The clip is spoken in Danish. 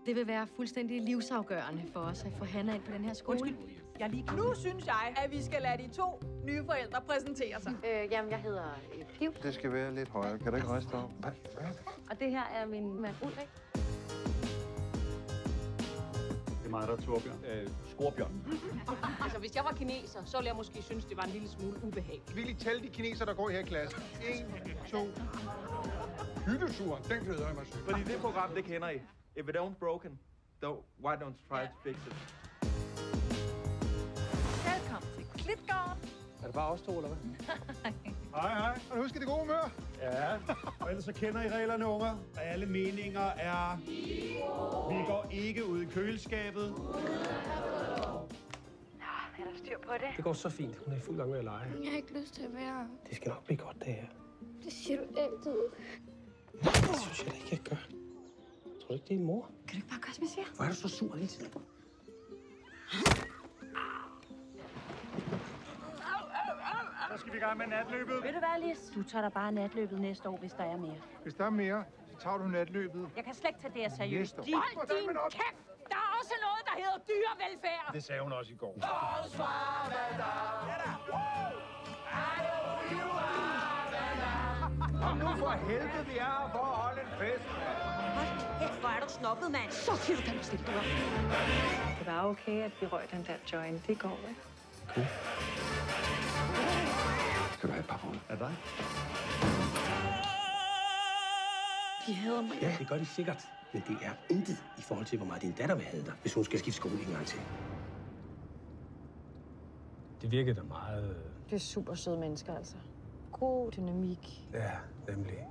Det vil være fuldstændig livsafgørende for os at få Hanna ind på den her skole. Undskyld. Nu synes jeg, at vi skal lade de to nye forældre præsentere sig. Jamen, jeg hedder Piv. Det skal være lidt højere. Kan du ikke rejse dig op? Og det her er min mand Ulrik. Det er mig, der er Torbjørn. Skorpion. Altså, hvis jeg var kineser, så ville jeg måske synes, det var en lille smule ubehageligt. Vi vil lige tælle de kinesere, der går her i klassen. 1, 2. Hyttesuren, den glæder jeg mig til. Fordi det program, det kender I. If it ain't broken, why don't try to fix it? Velkommen til Klitgården. Er det bare os to, eller hvad? Hej, hej. Og husk det gode humør. Ja, og ellers så kender I reglerne, unger. Alle meninger er... Vi går ikke ud i køleskabet. Er der styr på det? Det går så fint. Hun er i fuld gang med at lege. Jeg har ikke lyst til at være her. Det skal nok blive godt, det her. Det siger du altid. Det synes jeg da ikke, jeg gør. Tror du ikke, det er mor? Kan du ikke bare gøre, som jeg siger? Hvor er du så sur hele tiden? Så skal vi i gang med natløbet. Ved du hvad, Lis? Du tager da bare natløbet næste år, hvis der er mere. Hvis der er mere, så tager du natløbet. Jeg kan slet ikke tage det her seriøst. Næste år. Hold din kæft! Der er også noget, der hedder dyrevelfærd. Det sagde hun også i går. Kom nu for helvede, vi er her for at holde en fest. Hold kæft, hvor er du snobbet, mand. Så siger du, kan du stille dig op. Det var okay, at vi røg den der joint. Det går, ikke? Cool. Skal du have et par runder? Er dig? De hader mig. Ja, det gør de sikkert. Men det er intet i forhold til, hvor meget din datter vil have dig, hvis hun skal skifte skole en gang til. Det virkede da meget... Det er super søde mennesker, altså. God dynamik. Ja, nemlig.